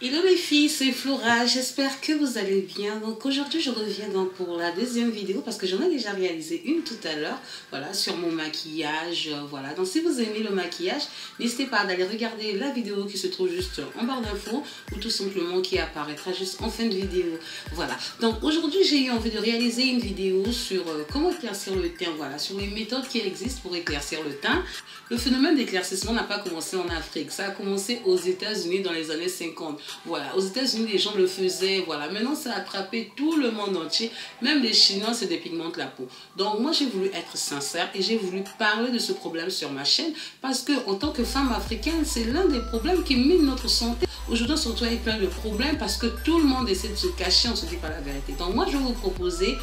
Hello les filles, c'est Flora, j'espère que vous allez bien. Donc aujourd'hui je reviens donc pour la deuxième vidéo parce que j'en ai déjà réalisé une tout à l'heure, voilà, sur mon maquillage, voilà. Donc si vous aimez le maquillage, n'hésitez pas d'aller regarder la vidéo qui se trouve juste en barre d'infos ou tout simplement qui apparaîtra juste en fin de vidéo, voilà. Donc aujourd'hui j'ai eu envie de réaliser une vidéo sur comment éclaircir le teint, voilà, sur les méthodes qui existent pour éclaircir le teint. Le phénomène d'éclaircissement n'a pas commencé en Afrique, ça a commencé aux États-Unis dans les années 50. Voilà, aux États-Unis, les gens le faisaient. Voilà, maintenant, ça a attrapé tout le monde entier. Même les Chinois se dépigmentent la peau. Donc, moi, j'ai voulu être sincère et j'ai voulu parler de ce problème sur ma chaîne parce que, en tant que femme africaine, c'est l'un des problèmes qui mine notre santé. Aujourd'hui, on se retrouve avec plein de problèmes parce que tout le monde essaie de se cacher, on ne se dit pas la vérité. Donc, moi, je vais vous proposer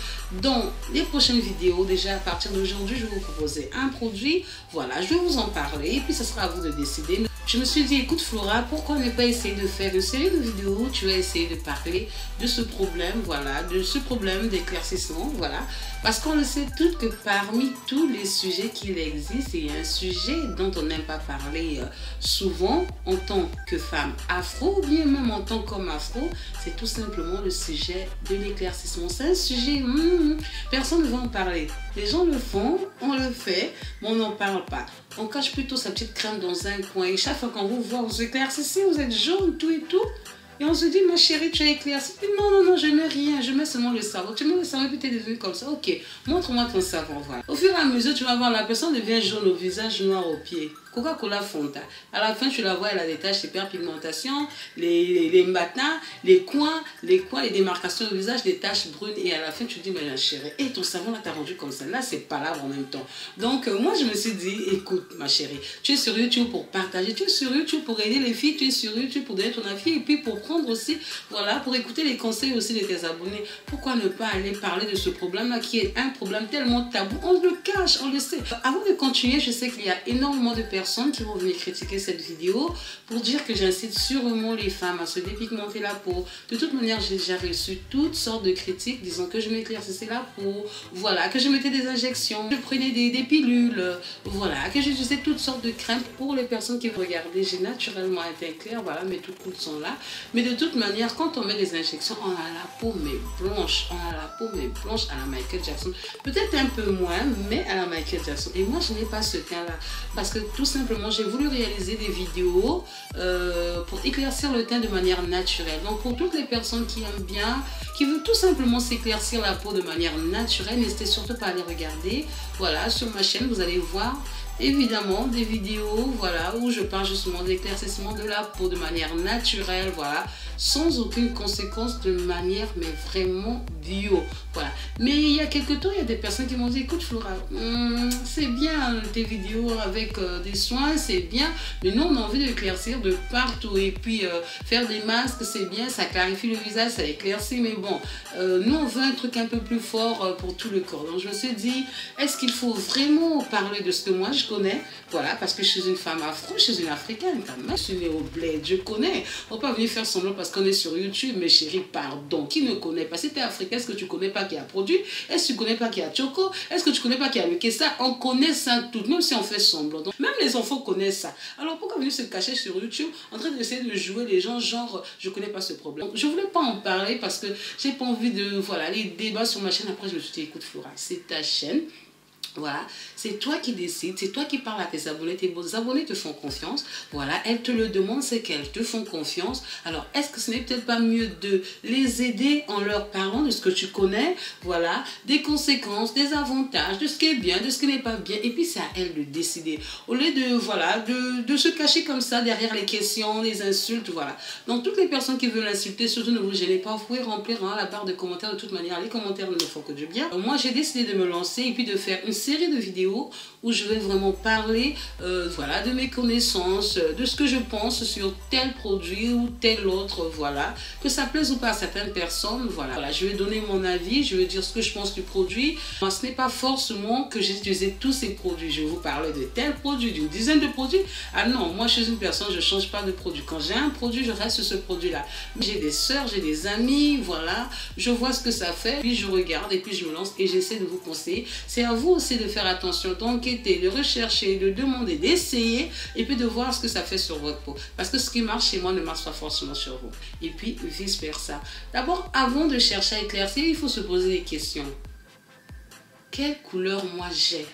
dans les prochaines vidéos, déjà à partir d'aujourd'hui, je vais vous proposer un produit. Voilà, je vais vous en parler et puis ce sera à vous de décider. Je me suis dit, écoute Flora, pourquoi ne pas essayer de faire une série de vidéos où tu vas essayer de parler de ce problème, voilà, de ce problème d'éclaircissement, voilà. Parce qu'on le sait toutes que parmi tous les sujets qu'il existe, il y a un sujet dont on n'aime pas parler souvent en tant que femme afro, ou bien même en tant qu'homme afro, c'est tout simplement le sujet de l'éclaircissement. C'est un sujet, personne ne va en parler. Les gens le font, on le fait, mais on n'en parle pas. On cache plutôt sa petite crème dans un coin et chaque fois qu'on vous voit, vous éclaircissez, vous êtes jaune, tout et tout. Et on se dit, ma chérie, tu as éclairci. Non, non, non, je mets rien, je mets seulement le savon. Tu mets le savon et puis tu es devenu comme ça. Ok, montre-moi ton savon, voilà. Au fur et à mesure, tu vas voir, la personne devient jaune au visage, noir aux pieds. Coca-Cola Fanta. À la fin, tu la vois, elle a des taches d'hyperpigmentation, les matins, les coins, les démarcations au visage, des taches brunes. Et à la fin, tu te dis, mais ma chérie, et ton savon là, t'as rendu comme ça. Là, c'est pas là en même temps. Donc, moi, je me suis dit, écoute, ma chérie, tu es sur YouTube pour partager, tu es sur YouTube pour aider les filles, tu es sur YouTube pour donner ton avis et puis pour prendre aussi, voilà, pour écouter les conseils aussi de tes abonnés. Pourquoi ne pas aller parler de ce problème-là qui est un problème tellement tabou? On le cache, on le sait. Avant de continuer, je sais qu'il y a énormément de personnes qui vont venir critiquer cette vidéo pour dire que j'incite sûrement les femmes à se dépigmenter la peau. De toute manière, j'ai déjà reçu toutes sortes de critiques disant que je m'éclaircissais la peau, voilà, que je mettais des injections, je prenais des pilules, voilà, que j'utilisais toutes sortes de crèmes. Pour les personnes qui vont regarder, j'ai naturellement un teint clair, voilà, mes toutes coudes sont là. Mais de toute manière, quand on met des injections, on a la peau mais blanche, on a la peau mais blanche à la Michael Jackson. Peut-être un peu moins, mais à la Michael Jackson. Et moi, je n'ai pas ce teint-là parce que tout simplement, j'ai voulu réaliser des vidéos pour éclaircir le teint de manière naturelle. Donc, pour toutes les personnes qui aiment bien, qui veulent tout simplement s'éclaircir la peau de manière naturelle, n'hésitez surtout pas à les regarder. Voilà, sur ma chaîne, vous allez voir évidemment des vidéos, voilà, où je parle justement de l'éclaircissement de la peau de manière naturelle, voilà, sans aucune conséquence, de manière mais vraiment bio, voilà. Mais il y a quelques temps, il y a des personnes qui m'ont dit, écoute Flora, c'est bien tes vidéos avec des soins, c'est bien, mais nous on a envie d'éclaircir de partout et puis faire des masques, c'est bien, ça clarifie le visage, ça éclaircit, mais bon, nous on veut un truc un peu plus fort pour tout le corps. Donc je me suis dit, est-ce qu'il faut vraiment parler de ce que moi je connais, voilà, parce que je suis une femme afro, je suis une africaine quand même, je suis née au bled, je connais. On ne peut pas venir faire semblant parce qu'on est sur YouTube, mes chéris, pardon, qui ne connaît pas? Si tu es africain, est-ce que tu ne connais pas qui a produit? Est-ce que tu ne connais pas qui a Choco? Est-ce que tu ne connais pas qui a le Kessa? On connaît ça tout, même si on fait semblant. Donc, même les enfants connaissent ça. Alors pourquoi venir se cacher sur YouTube en train d'essayer de jouer les gens, genre, je ne connais pas ce problème? Je ne voulais pas en parler parce que j'ai pas envie de, voilà, les débats sur ma chaîne. Après, je me suis dit, écoute Flora, c'est ta chaîne. Voilà, c'est toi qui décides, c'est toi qui parles à tes abonnés te font confiance, voilà, elles te le demandent, c'est qu'elles te font confiance. Alors, est-ce que ce n'est peut-être pas mieux de les aider en leur parlant de ce que tu connais, voilà, des conséquences, des avantages, de ce qui est bien, de ce qui n'est pas bien, et puis c'est à elles de décider, au lieu de, voilà, de se cacher comme ça derrière les questions, les insultes, voilà. Donc, toutes les personnes qui veulent insulter, surtout ne vous gênez pas, vous pouvez remplir la barre de commentaires. De toute manière, les commentaires ne font que du bien. Moi, j'ai décidé de me lancer et puis de faire une série de vidéos où je vais vraiment parler voilà, de mes connaissances, de ce que je pense sur tel produit ou tel autre, voilà, que ça plaise ou pas à certaines personnes, voilà, je vais donner mon avis, je vais dire ce que je pense du produit. Moi, ce n'est pas forcément que j'ai utilisé tous ces produits, je vais vous parler de tel produit, d'une dizaine de produits. Ah non, moi je suis une personne, je ne change pas de produit. Quand j'ai un produit, je reste sur ce produit-là. J'ai des sœurs, j'ai des amis, voilà, je vois ce que ça fait, puis je regarde et puis je me lance et j'essaie de vous conseiller. C'est à vous aussi essayer de faire attention, d'enquêter, de rechercher, de demander, d'essayer et puis de voir ce que ça fait sur votre peau. Parce que ce qui marche chez moi ne marche pas forcément sur vous. Et puis vice versa. D'abord, avant de chercher à éclaircir, il faut se poser des questions. Quelle couleur moi j'ai?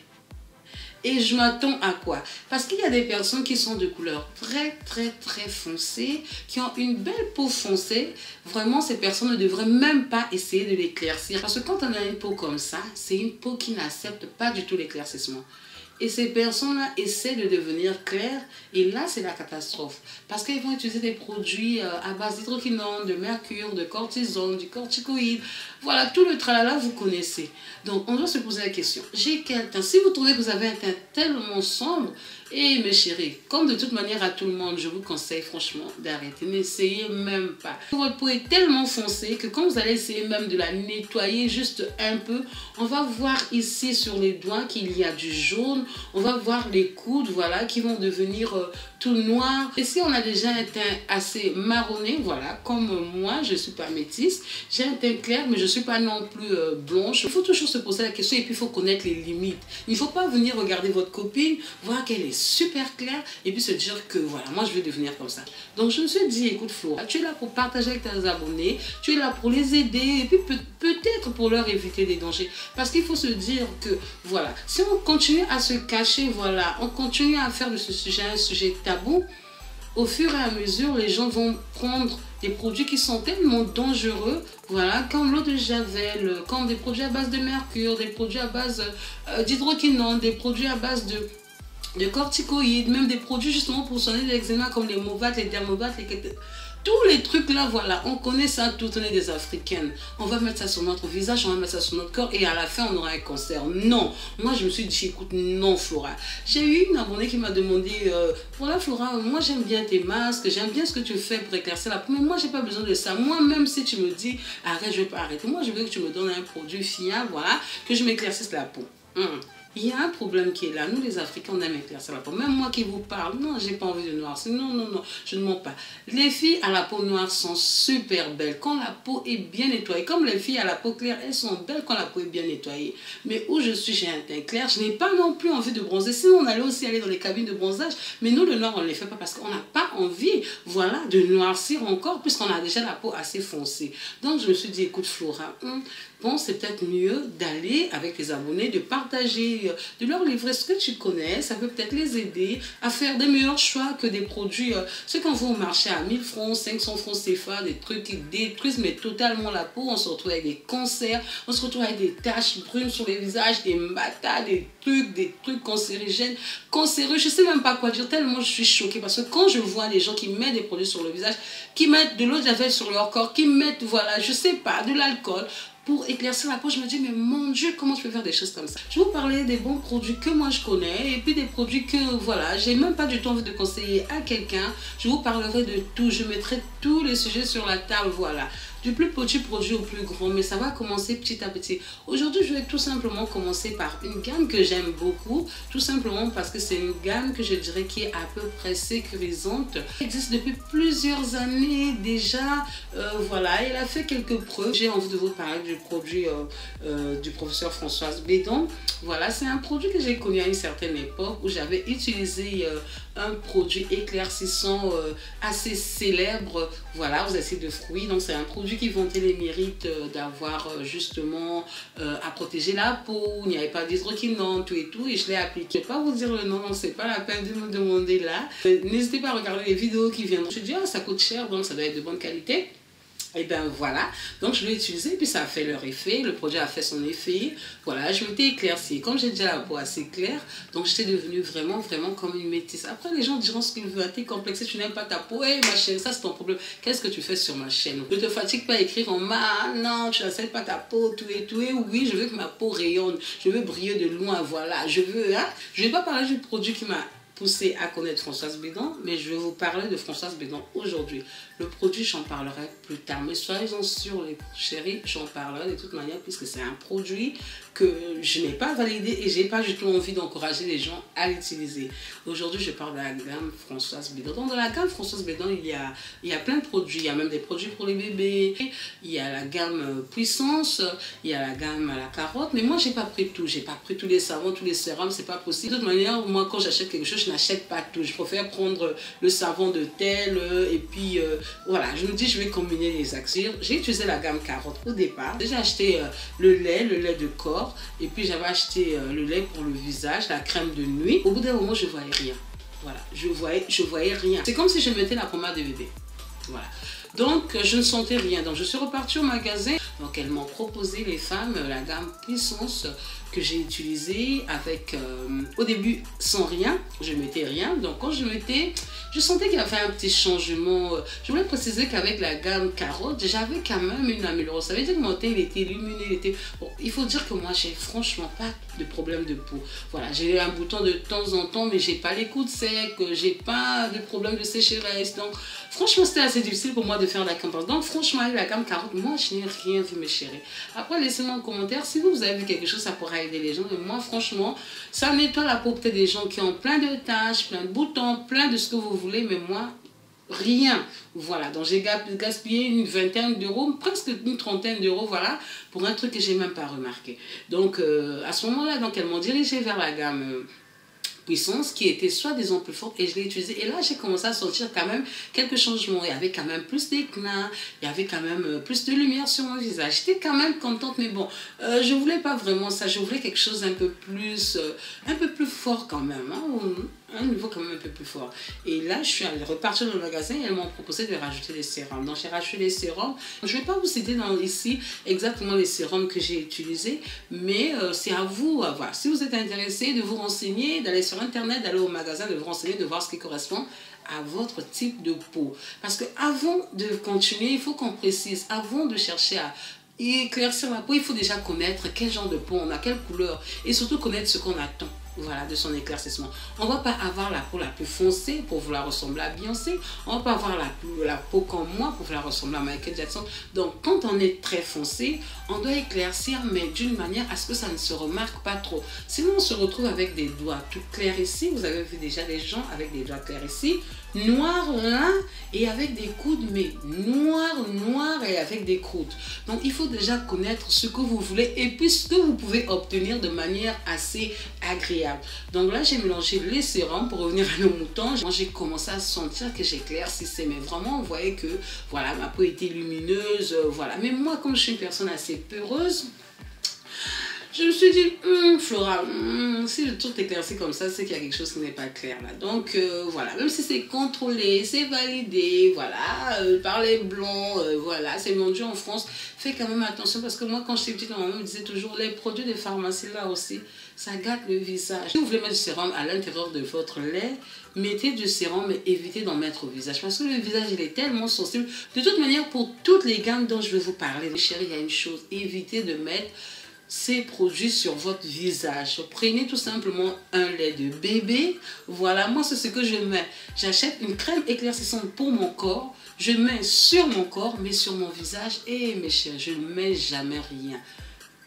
Et je m'attends à quoi? Parce qu'il y a des personnes qui sont de couleur très foncée, qui ont une belle peau foncée. Vraiment, ces personnes ne devraient même pas essayer de l'éclaircir. Parce que quand on a une peau comme ça, c'est une peau qui n'accepte pas du tout l'éclaircissement. Et ces personnes-là essaient de devenir claires et là, c'est la catastrophe. Parce qu'ils vont utiliser des produits à base d'hydroquinone, de mercure, de cortisone, du corticoïde. Voilà, tout le tralala, vous connaissez. Donc, on doit se poser la question. J'ai quel teint? Si vous trouvez que vous avez un teint tellement sombre, et mes chéris, comme de toute manière à tout le monde, je vous conseille franchement d'arrêter. N'essayez même pas. Votre peau est tellement foncée que quand vous allez essayer même de la nettoyer juste un peu, on va voir ici sur les doigts qu'il y a du jaune. On va voir les coudes, voilà, qui vont devenir tout noirs. Et si on a déjà un teint assez marronné, voilà, comme moi, je ne suis pas métisse. J'ai un teint clair, mais je ne suis pas non plus blanche. Il faut toujours se poser la question et puis il faut connaître les limites. Il ne faut pas venir regarder votre copine, voir qu'elle est super claire et puis se dire que voilà, moi je veux devenir comme ça. Donc je me suis dit, écoute Flora, tu es là pour partager avec tes abonnés, tu es là pour les aider et puis peut-être pour leur éviter des dangers. Parce qu'il faut se dire que voilà, si on continue à se cacher, voilà, on continue à faire de ce sujet un sujet tabou, au fur et à mesure, les gens vont prendre des produits qui sont tellement dangereux, voilà, comme l'eau de javel, comme des produits à base de mercure, des produits à base d'hydroquinone, des produits à base de corticoïdes, même des produits justement pour soigner l'eczéma comme les Movat, les Dermovat, tous les trucs là, voilà, on connaît ça tout, on est des Africaines. On va mettre ça sur notre visage, on va mettre ça sur notre corps et à la fin on aura un cancer. Non, moi je me suis dit, écoute, non Flora. J'ai eu une abonnée qui m'a demandé, voilà Flora, moi j'aime bien tes masques, j'aime bien ce que tu fais pour éclaircir la peau, mais moi j'ai pas besoin de ça. Moi même si tu me dis, arrête, je vais pas arrêter. Moi je veux que tu me donnes un produit fiable, voilà, que je m'éclaircisse la peau. Il y a un problème qui est là. Nous, les Africains, on aime éclaircir la peau. Même moi qui vous parle, non, j'ai pas envie de noircir. Non, non, non, je ne mens pas. Les filles à la peau noire sont super belles quand la peau est bien nettoyée. Comme les filles à la peau claire, elles sont belles quand la peau est bien nettoyée. Mais où je suis, j'ai un teint clair. Je n'ai pas non plus envie de bronzer. Sinon, on allait aussi aller dans les cabines de bronzage. Mais nous, le noir, on ne les fait pas parce qu'on n'a pas envie, voilà, de noircir encore puisqu'on a déjà la peau assez foncée. Donc, je me suis dit, écoute, Flora, bon, c'est peut-être mieux d'aller avec les abonnés, de partager, de leur livrer ce que tu connais. Ça peut peut-être les aider à faire des meilleurs choix que des produits. C'est quand vous marchez à 1000 francs, 500 francs CFA, des trucs qui détruisent mais totalement la peau. On se retrouve avec des cancers, on se retrouve avec des taches brunes sur les visages, des matas, des trucs cancérigènes, cancéreux. Je ne sais même pas quoi dire tellement je suis choquée parce que quand je vois les gens qui mettent des produits sur le visage, qui mettent de l'eau de javel sur leur corps, qui mettent, voilà, je sais pas, de l'alcool, pour éclaircir la peau, je me dis, mais mon Dieu, comment je peux faire des choses comme ça? Je vais vous parler des bons produits que moi je connais et puis des produits que, voilà, j'ai même pas du tout envie de conseiller à quelqu'un. Je vous parlerai de tout, je mettrai tous les sujets sur la table, voilà. Du plus petit produit au plus grand, mais ça va commencer petit à petit. Aujourd'hui, je vais tout simplement commencer par une gamme que j'aime beaucoup, tout simplement parce que c'est une gamme que je dirais qui est à peu près sécurisante. Elle existe depuis plusieurs années déjà, voilà, elle a fait quelques preuves. J'ai envie de vous parler du produit du professeur Françoise Bédon. Voilà, c'est un produit que j'ai connu à une certaine époque où j'avais utilisé un produit éclaircissant assez célèbre, voilà, aux acides de fruits. Donc c'est un produit qui vantait les mérites d'avoir justement à protéger la peau. Il n'y avait pas d'hydroquinone, tout et tout, et je l'ai appliqué. Je ne vais pas vous dire le nom, donc c'est pas la peine de me demander là. N'hésitez pas à regarder les vidéos qui viennent. Je me dis, ah, ça coûte cher, donc ça doit être de bonne qualité. Et bien voilà, donc je l'ai utilisé, puis ça a fait leur effet, le produit a fait son effet, voilà, je m'étais éclaircie. Comme j'ai déjà la peau assez claire, donc j'étais devenue vraiment comme une métisse. Après, les gens diront ce qu'ils veulent, t'es complexé, tu n'aimes pas ta peau, hey, ma chaîne, ça c'est ton problème. Qu'est-ce que tu fais sur ma chaîne? Ne te fatigue pas à écrire en ah non, tu n'acceptes pas ta peau, tout et tout, et oui, je veux que ma peau rayonne, je veux briller de loin, voilà, je veux, hein. Je ne vais pas parler du produit qui m'a poussé à connaître Françoise Bédan, mais je vais vous parler de Françoise Bédan aujourd'hui. Le produit, j'en parlerai plus tard, mais soyez-en sûrs, les chéris, j'en parlerai de toute manière, puisque c'est un produit que je n'ai pas validé et je n'ai pas du tout envie d'encourager les gens à l'utiliser. Aujourd'hui, je parle de la gamme Françoise Bédan. Donc, dans la gamme Françoise Bédan, il y a plein de produits. Il y a même des produits pour les bébés. Il y a la gamme Puissance, il y a la gamme à la carotte. Mais moi, je n'ai pas pris tout. Je n'ai pas pris tous les savons, tous les sérums, c'est pas possible. De toute manière, moi, quand j'achète quelque chose, je n'achète pas tout. Je préfère prendre le savon de tel et puis voilà, je me dis, je vais combiner les actions. J'ai utilisé la gamme carotte au départ. J'ai acheté le lait de corps. Et puis j'avais acheté le lait pour le visage, la crème de nuit. Au bout d'un moment, je voyais rien. Voilà, je voyais rien. C'est comme si je mettais la pommade de bébé. Voilà. Donc, je ne sentais rien. Donc, je suis repartie au magasin. Donc, elles m'ont proposé, les femmes, la gamme Puissance que j'ai utilisée avec, au début, sans rien. Je mettais rien. Donc, quand je mettais, je sentais qu'il y avait un petit changement. Je voulais préciser qu'avec la gamme carotte, j'avais quand même une amélioration. Ça veut dire que mon teint, il était illuminé. Bon, il faut dire que moi, j'ai franchement pas de problème de peau. Voilà, j'ai un bouton de temps en temps, mais j'ai pas les coudes secs, j'ai pas de problème de sécheresse. Donc, franchement, c'était assez difficile pour moi de faire la campagne. Donc, franchement, avec la gamme carotte, moi, je n'ai rien vu, mes chéris. Après, laissez-moi en commentaire si vous avez vu quelque chose, ça pourra aider les gens. Et moi, franchement, ça nettoie la peau peut-être des gens qui ont plein de taches, plein de boutons, plein de ce que vous voulez, mais moi, rien. Voilà, donc j'ai gaspillé une vingtaine d'euros, presque une trentaine d'euros, voilà, pour un truc que j'ai même pas remarqué. Donc, à ce moment-là, donc elles m'ont dirigé vers la gamme Puissance qui était soi-disant plus forte et je l'ai utilisée. Et là, j'ai commencé à sentir quand même quelques changements. Il y avait quand même plus d'éclat, il y avait quand même plus de lumière sur mon visage. J'étais quand même contente, mais bon, je voulais pas vraiment ça. Je voulais quelque chose un peu plus fort quand même, hein, un niveau quand même un peu plus fort. Et là, je suis repartie dans le magasin et elles m'ont proposé de rajouter des sérums. Donc, j'ai rajouté les sérums. Je ne vais pas vous citer ici exactement les sérums que j'ai utilisés, mais c'est à vous, voilà. Si vous êtes intéressé, de vous renseigner, d'aller sur Internet, d'aller au magasin, de vous renseigner, de voir ce qui correspond à votre type de peau. Parce que avant de continuer, il faut qu'on précise, avant de chercher à éclaircir la peau, il faut déjà connaître quel genre de peau on a, quelle couleur, et surtout connaître ce qu'on attend. Voilà, de son éclaircissement. On ne va pas avoir la peau la plus foncée pour vouloir ressembler à Beyoncé. On ne va pas avoir la peau comme moi pour vouloir ressembler à Michael Jackson. Donc, quand on est très foncé, on doit éclaircir, mais d'une manière à ce que ça ne se remarque pas trop. Sinon, on se retrouve avec des doigts tout clairs ici. Vous avez vu déjà des gens avec des doigts clairs ici. Noir là et avec des coudes, mais noir et avec des croûtes. Donc, il faut déjà connaître ce que vous voulez et puis ce que vous pouvez obtenir de manière assez agréable. Donc là, j'ai mélangé les sérums pour revenir à nos moutons. Moi, j'ai commencé à sentir que j'éclaircissais, mais vraiment, on voyait que voilà, ma peau était lumineuse, voilà. Mais moi, comme je suis une personne assez peureuse, je me suis dit, Flora, si le truc éclairci comme ça, c'est qu'il y a quelque chose qui n'est pas clair là. Donc voilà, même si c'est contrôlé, c'est validé, voilà, par les blancs, voilà, c'est vendu en France, faites quand même attention parce que moi, quand j'étais petite, ma maman me disait toujours, les produits de pharmacie là aussi, ça gâte le visage. Si vous voulez mettre du sérum à l'intérieur de votre lait, mettez du sérum mais évitez d'en mettre au visage parce que le visage il est tellement sensible. De toute manière, pour toutes les gammes dont je vais vous parler, mes chéris, il y a une chose, évitez de mettre ces produits sur votre visage. Prenez tout simplement un lait de bébé. Voilà, moi c'est ce que je mets. J'achète une crème éclaircissante pour mon corps. Je mets sur mon corps, mais sur mon visage. Et mes chers, je ne mets jamais rien.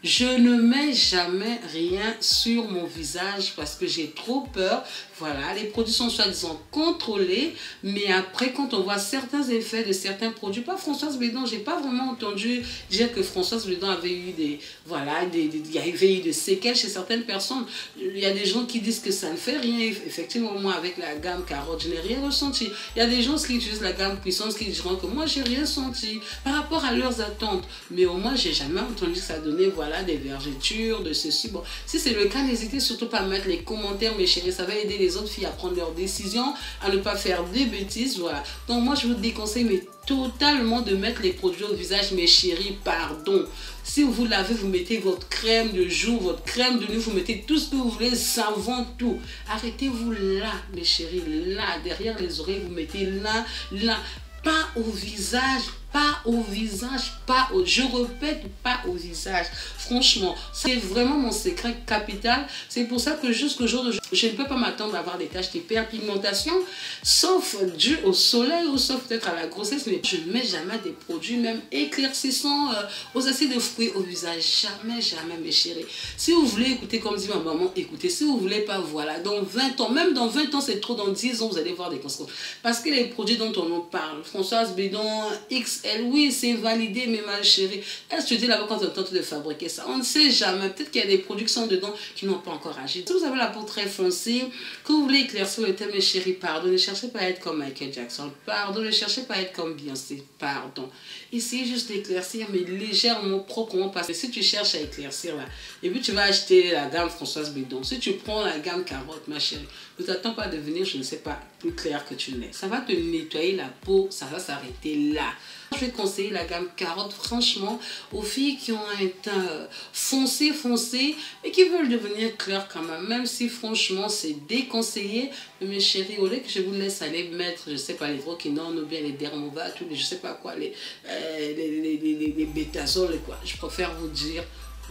Je ne mets jamais rien sur mon visage parce que j'ai trop peur. Voilà, les produits sont soi-disant contrôlés, mais après, quand on voit certains effets de certains produits, pas Françoise Bédan, j'ai pas vraiment entendu dire que Françoise Bédan avait eu il y avait eu des séquelles chez certaines personnes. Il y a des gens qui disent que ça ne fait rien. Effectivement, moi, avec la gamme carotte, je n'ai rien ressenti. Il y a des gens qui utilisent la gamme puissance qui diront que moi, j'ai rien senti par rapport à leurs attentes. Mais au moins, j'ai jamais entendu que ça donnait, voilà, des vergetures, de ceci. Bon, si c'est le cas, n'hésitez surtout pas à mettre les commentaires, mes chéris, ça va aider les autres filles à prendre leurs décisions, à ne pas faire des bêtises, voilà. Donc moi je vous déconseille mais totalement de mettre les produits au visage, mes chéris, pardon. Si vous l'avez, vous mettez votre crème de jour, votre crème de nuit, vous mettez tout ce que vous voulez, savon, tout. Arrêtez-vous là, mes chéris, là, derrière les oreilles, vous mettez là, pas au visage, pas au visage, pas au, je répète, pas au visage. Franchement, c'est vraiment mon secret capital. C'est pour ça que jusqu'au jour d'aujourd'hui, je ne peux pas m'attendre à avoir des taches d'hyperpigmentation, sauf dû au soleil ou sauf peut-être à la grossesse. Mais je ne mets jamais des produits, même éclaircissants, aux acides de fruits au visage. Jamais, jamais, mes chéris. Si vous voulez écouter comme dit ma maman, écoutez. Si vous ne voulez pas, voilà. Dans 20 ans, même dans 20 ans, c'est trop. Dans 10 ans, vous allez voir des conséquences. Parce que les produits dont on nous parle, Françoise Bédon, XL, oui, c'est validé, mais ma chérie, est-ce que tu dis là-bas quand on tente de fabriquer ça? On ne sait jamais. Peut-être qu'il y a des produits qui sont dedans qui n'ont pas encore agi. Si vous avez la peau très foncée, que vous voulez éclaircir le thème, mes chéris, pardon, ne cherchez pas à être comme Michael Jackson, pardon, ne cherchez pas à être comme Beyoncé, pardon. Essayez juste d'éclaircir, mais légèrement, proprement, parce que si tu cherches à éclaircir là, et puis tu vas acheter la gamme Françoise Bédon, si tu prends la gamme carotte, ma chérie, ne t'attends pas à devenir, je ne sais pas, plus clair que tu l'es. Ça va te nettoyer la peau, ça va s'arrêter là. Je vais conseiller la gamme carotte, franchement, aux filles qui ont un teint foncé, mais qui veulent devenir claires quand même si franchement c'est déconseillé. Mais mes chéris, au lieu que je vous laisse aller mettre, je sais pas, les hydroquinones ou bien les dermovat, ou les, je sais pas quoi, les bétazoles, quoi. Je préfère vous dire,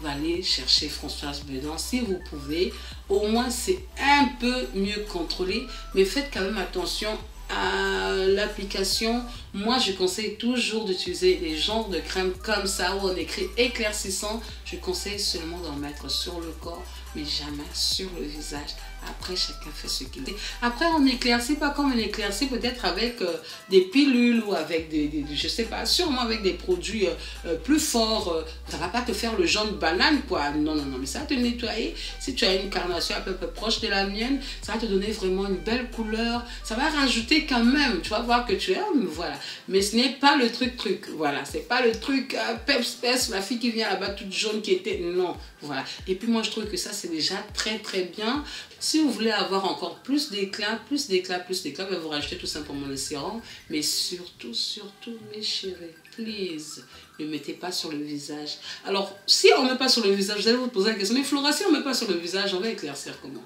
allez chercher Françoise Bédon si vous pouvez. Au moins, c'est un peu mieux contrôlé, mais faites quand même attention à l'application. Moi, je conseille toujours d'utiliser les genres de crème comme ça où on écrit éclaircissant. Je conseille seulement d'en mettre sur le corps, mais jamais sur le visage. Après, chacun fait ce qu'il veut. Après, on éclaircit pas comme on éclaircit peut-être avec des pilules ou avec je sais pas, sûrement avec des produits plus forts. Ça va pas te faire le jaune banane, quoi. Non, non, non, mais ça va te nettoyer. Si tu as une carnation un peu proche de la mienne, ça va te donner vraiment une belle couleur. Ça va rajouter quand même, tu vas voir que tu aimes, voilà. Mais ce n'est pas le truc, voilà. C'est pas le truc peps, la fille qui vient là-bas toute jaune qui était, non, voilà. Et puis moi, je trouve que ça, c'est déjà très, très bien. Si vous voulez avoir encore plus d'éclat, ben vous rajoutez tout simplement le sérum. Mais surtout, mes chéris, please, ne mettez pas sur le visage. Alors, si on ne met pas sur le visage, vous allez vous poser la question, mais Flora, si on ne met pas sur le visage, on va éclaircir comment?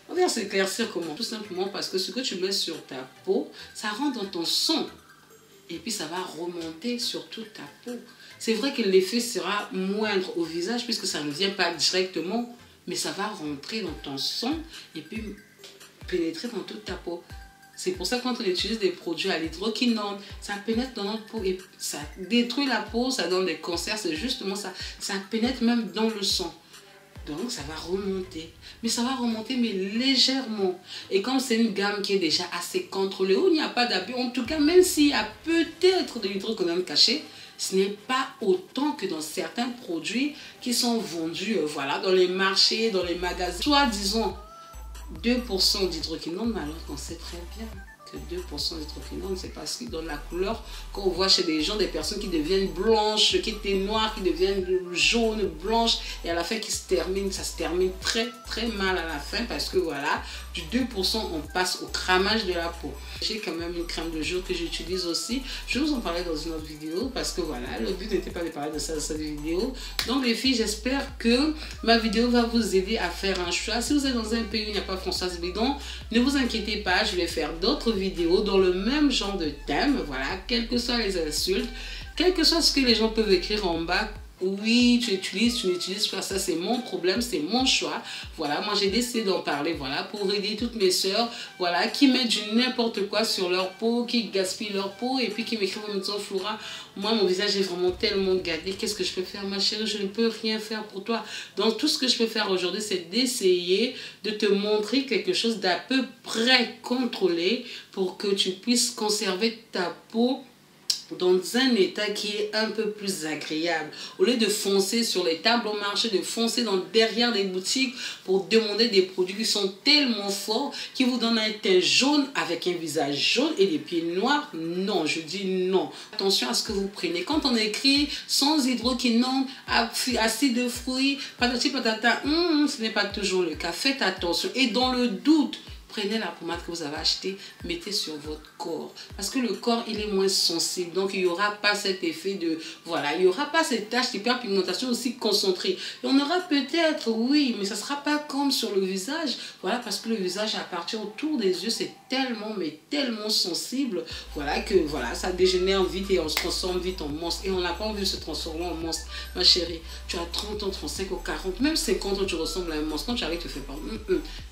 On va s'éclaircir comment? Tout simplement parce que ce que tu mets sur ta peau, ça rentre dans ton sang. Et puis ça va remonter sur toute ta peau. C'est vrai que l'effet sera moindre au visage puisque ça ne vient pas directement, mais ça va rentrer dans ton sang et puis pénétrer dans toute ta peau. C'est pour ça que quand on utilise des produits à l'hydroquinone, ça pénètre dans notre peau et ça détruit la peau, ça donne des cancers, c'est justement ça. Ça pénètre même dans le sang. Donc, ça va remonter. Mais ça va remonter, mais légèrement. Et comme c'est une gamme qui est déjà assez contrôlée, où il n'y a pas d'abus, en tout cas, même s'il y a peut-être de l'hydroquinone caché, ce n'est pas autant que dans certains produits qui sont vendus voilà, dans les marchés, dans les magasins. Soit, disons, 2% d'hydroquinone, mais alors qu'on sait très bien que 2% d'hydroquinone, c'est parce qu'il donne la couleur qu'on voit chez des gens, des personnes qui deviennent blanches, qui étaient noires, qui deviennent jaunes, blanches, et à la fin qui se termine, ça se termine très très mal à la fin parce que voilà, du 2% on passe au cramage de la peau. J'ai quand même une crème de jour que j'utilise aussi, je vais vous en parler dans une autre vidéo parce que voilà, le but n'était pas de parler de ça dans cette vidéo. Donc les filles, j'espère que ma vidéo va vous aider à faire un choix. Si vous êtes dans un pays où il n'y a pas Françoise Bédon, ne vous inquiétez pas, je vais faire d'autres vidéos dans le même genre de thème, voilà, quelles que soient les insultes, quel que soit ce que les gens peuvent écrire en bas. Oui, tu utilises, tu n'utilises pas, ça c'est mon problème, c'est mon choix. Voilà, moi j'ai décidé d'en parler, voilà, pour aider toutes mes soeurs, voilà, qui mettent du n'importe quoi sur leur peau, qui gaspillent leur peau et puis qui m'écrivent en me disant, Flora, moi mon visage est vraiment tellement gâté, qu'est-ce que je peux faire ma chérie? Je ne peux rien faire pour toi. Donc tout ce que je peux faire aujourd'hui, c'est d'essayer de te montrer quelque chose d'à peu près contrôlé pour que tu puisses conserver ta peau dans un état qui est un peu plus agréable. Au lieu de foncer sur les tables au marché, de foncer derrière des boutiques pour demander des produits qui sont tellement forts, qui vous donnent un teint jaune avec un visage jaune et des pieds noirs. Non, je dis non. Attention à ce que vous prenez. Quand on écrit sans hydroquinone, acide de fruits, patati patata, ce n'est pas toujours le cas. Faites attention. Et dans le doute, prenez la pommade que vous avez achetée, mettez sur votre corps. Parce que le corps, il est moins sensible. Donc, il n'y aura pas cet effet de... Voilà, il n'y aura pas cette tache d'hyperpigmentation aussi concentrée. Et on aura peut-être, oui, mais ça ne sera pas comme sur le visage. Voilà, parce que le visage, à partir autour des yeux, c'est tellement, mais tellement sensible. Voilà, que voilà, ça dégénère vite et on se transforme vite en monstre. Et on n'a pas envie de se transformer en monstre. Ma chérie, tu as 30 ans, 35 ou 40, même 50 ans, tu ressembles à un monstre. Quand tu arrives, tu fais pas,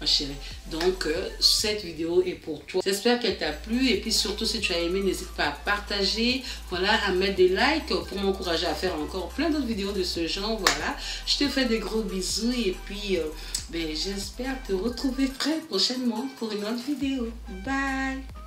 ma chérie. Donc, cette vidéo est pour toi. J'espère qu'elle t'a plu. Et puis surtout, si tu as aimé, n'hésite pas à partager, voilà, à mettre des likes pour m'encourager à faire encore plein d'autres vidéos de ce genre. Voilà, je te fais des gros bisous et puis j'espère te retrouver très prochainement pour une autre vidéo. Bye!